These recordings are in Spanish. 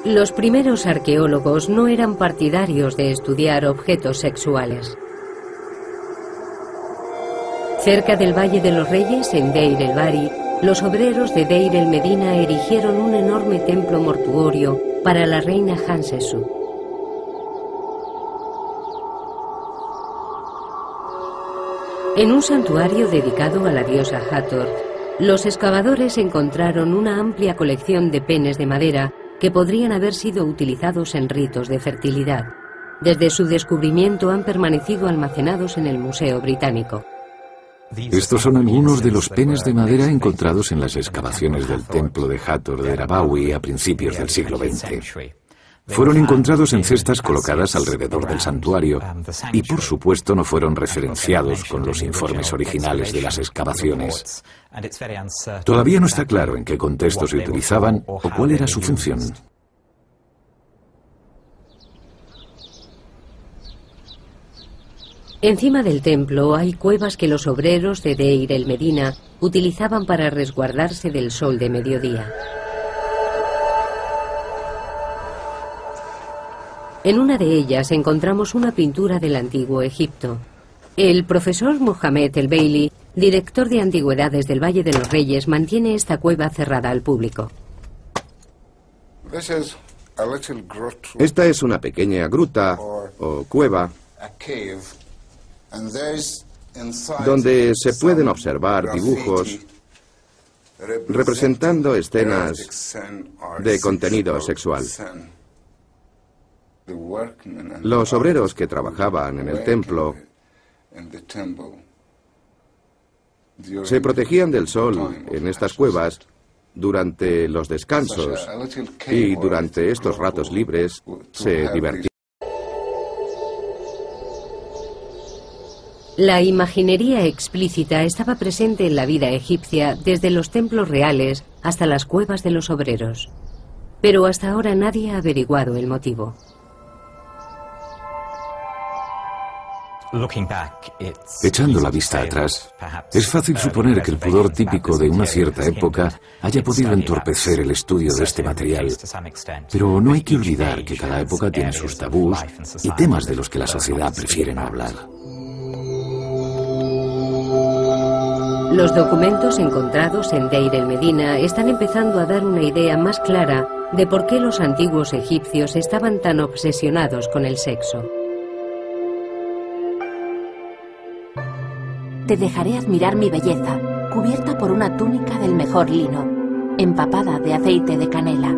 Los primeros arqueólogos no eran partidarios de estudiar objetos sexuales. Cerca del Valle de los Reyes, en Deir el-Bahri, los obreros de Deir el-Medina erigieron un enorme templo mortuorio para la reina Hatshepsut. En un santuario dedicado a la diosa Hathor, los excavadores encontraron una amplia colección de penes de madera que podrían haber sido utilizados en ritos de fertilidad. Desde su descubrimiento han permanecido almacenados en el Museo Británico. Estos son algunos de los penes de madera encontrados en las excavaciones del templo de Hathor de Rabawi a principios del siglo XX. Fueron encontrados en cestas colocadas alrededor del santuario y, por supuesto, no fueron referenciados con los informes originales de las excavaciones. Todavía no está claro en qué contexto se utilizaban o cuál era su función. Encima del templo hay cuevas que los obreros de Deir el-Medina utilizaban para resguardarse del sol de mediodía. En una de ellas encontramos una pintura del antiguo Egipto. El profesor Mohamed el-Baili, director de antigüedades del Valle de los Reyes, mantiene esta cueva cerrada al público. Esta es una pequeña gruta o cueva donde se pueden observar dibujos representando escenas de contenido sexual. Los obreros que trabajaban en el templo se protegían del sol en estas cuevas durante los descansos y durante estos ratos libres se divertían. La imaginería explícita estaba presente en la vida egipcia desde los templos reales hasta las cuevas de los obreros. Pero hasta ahora nadie ha averiguado el motivo. Echando la vista atrás, es fácil suponer que el pudor típico de una cierta época haya podido entorpecer el estudio de este material. Pero no hay que olvidar que cada época tiene sus tabús y temas de los que la sociedad prefiere no hablar. Los documentos encontrados en Deir el-Medina están empezando a dar una idea más clara de por qué los antiguos egipcios estaban tan obsesionados con el sexo. Te dejaré admirar mi belleza, cubierta por una túnica del mejor lino, empapada de aceite de canela.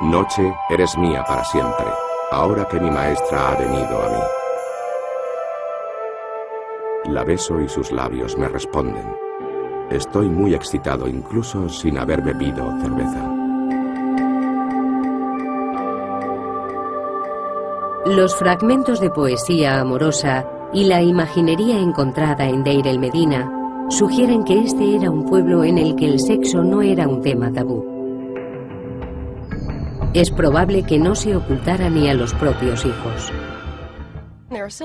Noche, eres mía para siempre, ahora que mi maestra ha venido a mí. La beso y sus labios me responden. Estoy muy excitado incluso sin haber bebido cerveza. Los fragmentos de poesía amorosa y la imaginería encontrada en Deir el-Medina sugieren que este era un pueblo en el que el sexo no era un tema tabú. Es probable que no se ocultara ni a los propios hijos.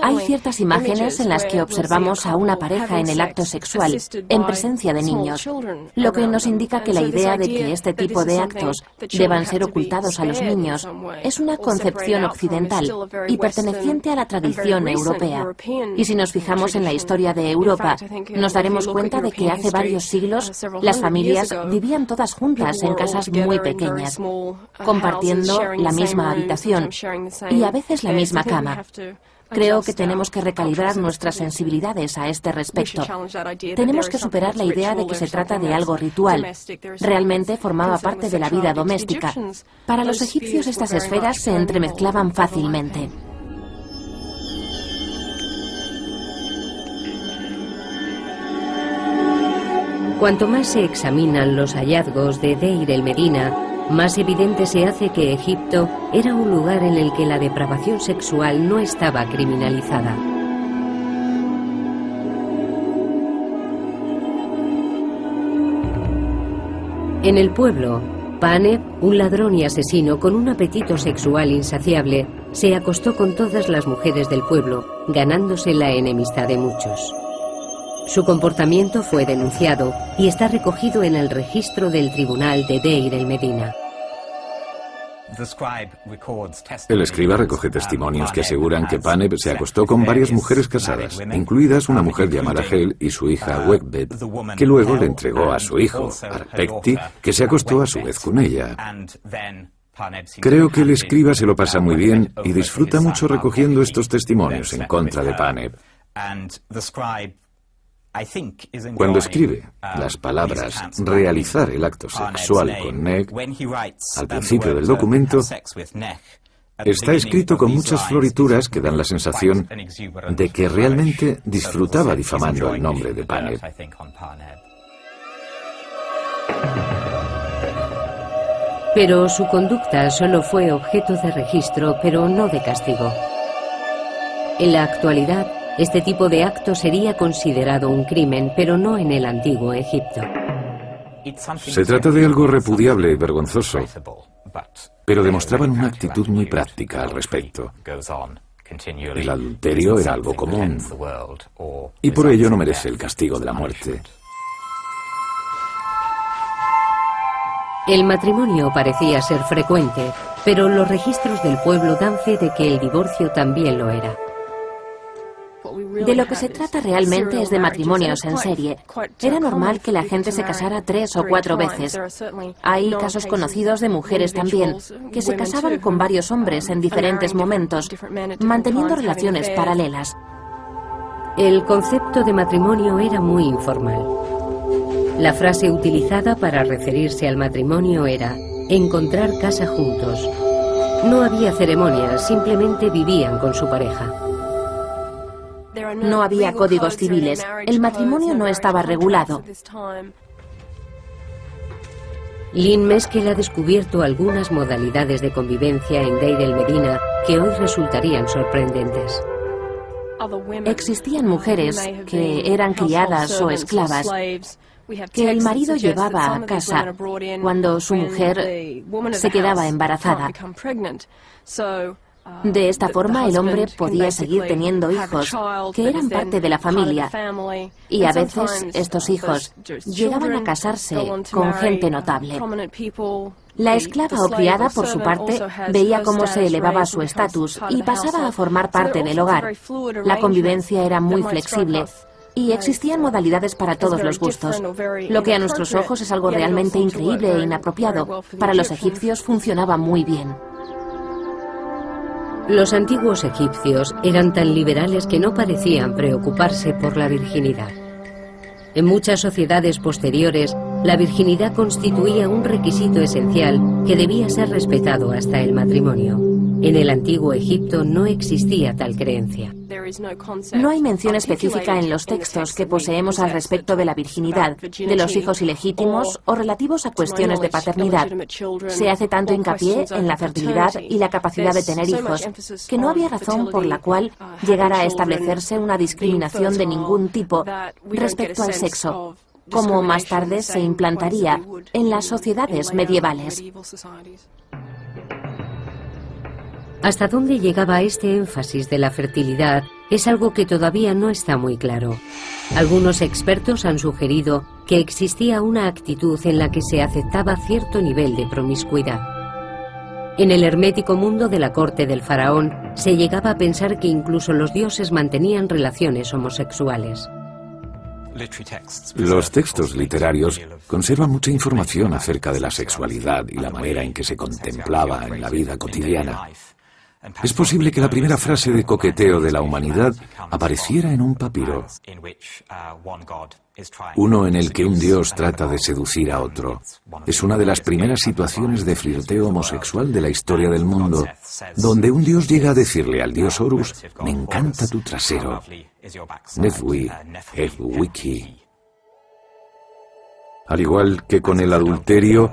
Hay ciertas imágenes en las que observamos a una pareja en el acto sexual, en presencia de niños, lo que nos indica que la idea de que este tipo de actos deban ser ocultados a los niños es una concepción occidental y perteneciente a la tradición europea. Y si nos fijamos en la historia de Europa, nos daremos cuenta de que hace varios siglos las familias vivían todas juntas en casas muy pequeñas, compartiendo la misma habitación y a veces la misma cama. Creo que tenemos que recalibrar nuestras sensibilidades a este respecto. Tenemos que superar la idea de que se trata de algo ritual. Realmente formaba parte de la vida doméstica. Para los egipcios estas esferas se entremezclaban fácilmente. Cuanto más se examinan los hallazgos de Deir el-Medina, más evidente se hace que Egipto era un lugar en el que la depravación sexual no estaba criminalizada. En el pueblo, Paneb, un ladrón y asesino con un apetito sexual insaciable, se acostó con todas las mujeres del pueblo, ganándose la enemistad de muchos. Su comportamiento fue denunciado y está recogido en el registro del tribunal de Deir el-Medina. El escriba recoge testimonios que aseguran que Paneb se acostó con varias mujeres casadas, incluidas una mujer llamada Hel y su hija Wegbet, que luego le entregó a su hijo, Arpekti, que se acostó a su vez con ella. Creo que el escriba se lo pasa muy bien y disfruta mucho recogiendo estos testimonios en contra de Paneb. Cuando escribe las palabras realizar el acto sexual con Neg, al principio del documento, está escrito con muchas florituras que dan la sensación de que realmente disfrutaba difamando el nombre de Paneb. Pero su conducta solo fue objeto de registro, pero no de castigo. En la actualidad, este tipo de acto sería considerado un crimen, pero no en el antiguo Egipto. Se trata de algo repudiable y vergonzoso, pero demostraban una actitud muy práctica al respecto. El adulterio era algo común, y por ello no merece el castigo de la muerte. El matrimonio parecía ser frecuente, pero los registros del pueblo dan fe de que el divorcio también lo era. De lo que se trata realmente es de matrimonios en serie. Era normal que la gente se casara 3 o 4 veces. Hay casos conocidos de mujeres también, que se casaban con varios hombres en diferentes momentos, manteniendo relaciones paralelas. El concepto de matrimonio era muy informal. La frase utilizada para referirse al matrimonio era encontrar casa juntos. No había ceremonias, simplemente vivían con su pareja. No había códigos civiles. El matrimonio no estaba regulado. Lynn Meskel ha descubierto algunas modalidades de convivencia en Deir el-Medina que hoy resultarían sorprendentes. Existían mujeres que eran criadas o esclavas, que el marido llevaba a casa cuando su mujer se quedaba embarazada. De esta forma, el hombre podía seguir teniendo hijos que eran parte de la familia, y a veces estos hijos llegaban a casarse con gente notable. La esclava o criada, por su parte, veía cómo se elevaba su estatus y pasaba a formar parte del hogar. La convivencia era muy flexible y existían modalidades para todos los gustos. Lo que a nuestros ojos es algo realmente increíble e inapropiado, para los egipcios funcionaba muy bien. Los antiguos egipcios eran tan liberales que no parecían preocuparse por la virginidad. En muchas sociedades posteriores, la virginidad constituía un requisito esencial que debía ser respetado hasta el matrimonio. En el antiguo Egipto no existía tal creencia. No hay mención específica en los textos que poseemos al respecto de la virginidad, de los hijos ilegítimos o relativos a cuestiones de paternidad. Se hace tanto hincapié en la fertilidad y la capacidad de tener hijos, que no había razón por la cual llegara a establecerse una discriminación de ningún tipo respecto al sexo, como más tarde se implantaría en las sociedades medievales. Hasta dónde llegaba este énfasis de la fertilidad es algo que todavía no está muy claro. Algunos expertos han sugerido que existía una actitud en la que se aceptaba cierto nivel de promiscuidad. En el hermético mundo de la corte del faraón se llegaba a pensar que incluso los dioses mantenían relaciones homosexuales. Los textos literarios conservan mucha información acerca de la sexualidad y la manera en que se contemplaba en la vida cotidiana. Es posible que la primera frase de coqueteo de la humanidad apareciera en un papiro, uno en el que un dios trata de seducir a otro. Es una de las primeras situaciones de flirteo homosexual de la historia del mundo, donde un dios llega a decirle al dios Horus: «Me encanta tu trasero». Nefwi, Wiki. Al igual que con el adulterio,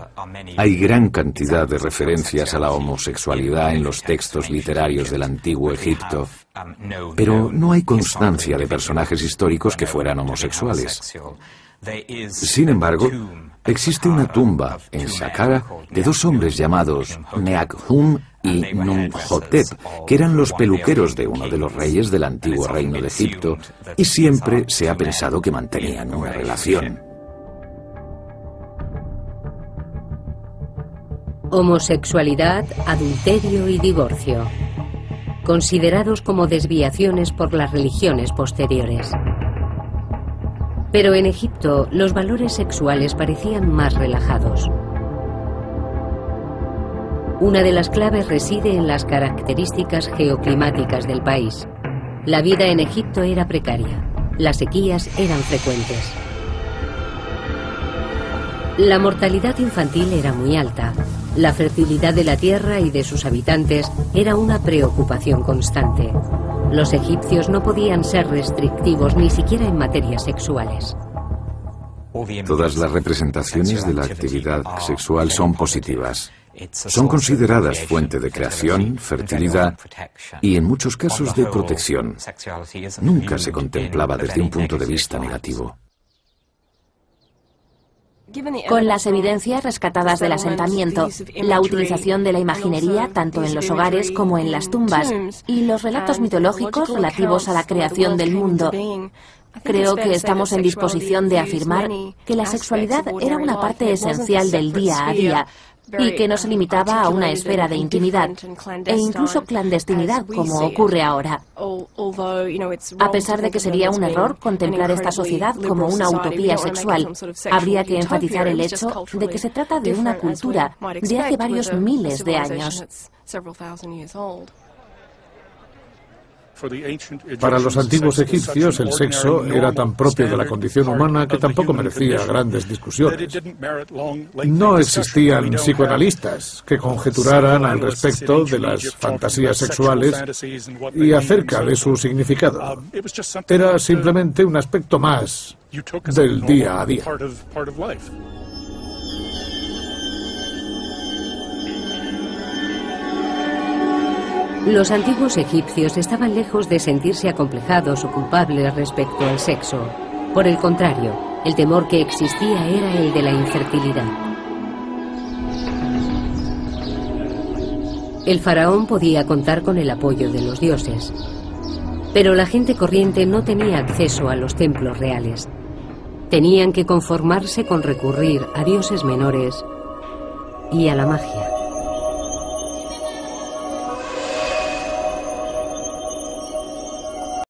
hay gran cantidad de referencias a la homosexualidad en los textos literarios del antiguo Egipto, pero no hay constancia de personajes históricos que fueran homosexuales. Sin embargo, existe una tumba en Saqqara de 2 hombres llamados Neakhum y Nuhotep, que eran los peluqueros de uno de los reyes del antiguo reino de Egipto, y siempre se ha pensado que mantenían una relación. Homosexualidad, adulterio y divorcio, considerados como desviaciones por las religiones posteriores. Pero en Egipto los valores sexuales parecían más relajados. Una de las claves reside en las características geoclimáticas del país. La vida en Egipto era precaria, las sequías eran frecuentes. La mortalidad infantil era muy alta. La fertilidad de la tierra y de sus habitantes era una preocupación constante. Los egipcios no podían ser restrictivos ni siquiera en materias sexuales. Todas las representaciones de la actividad sexual son positivas. Son consideradas fuente de creación, fertilidad y, en muchos casos, de protección. Nunca se contemplaba desde un punto de vista negativo. Con las evidencias rescatadas del asentamiento, la utilización de la imaginería tanto en los hogares como en las tumbas y los relatos mitológicos relativos a la creación del mundo, creo que estamos en disposición de afirmar que la sexualidad era una parte esencial del día a día y que no se limitaba a una esfera de intimidad e incluso clandestinidad como ocurre ahora. A pesar de que sería un error contemplar esta sociedad como una utopía sexual, habría que enfatizar el hecho de que se trata de una cultura de hace varios miles de años. Para los antiguos egipcios, el sexo era tan propio de la condición humana que tampoco merecía grandes discusiones. No existían psicoanalistas que conjeturaran al respecto de las fantasías sexuales y acerca de su significado. Era simplemente un aspecto más del día a día. Los antiguos egipcios estaban lejos de sentirse acomplejados o culpables respecto al sexo. Por el contrario, el temor que existía era el de la infertilidad. El faraón podía contar con el apoyo de los dioses, pero la gente corriente no tenía acceso a los templos reales. Tenían que conformarse con recurrir a dioses menores y a la magia.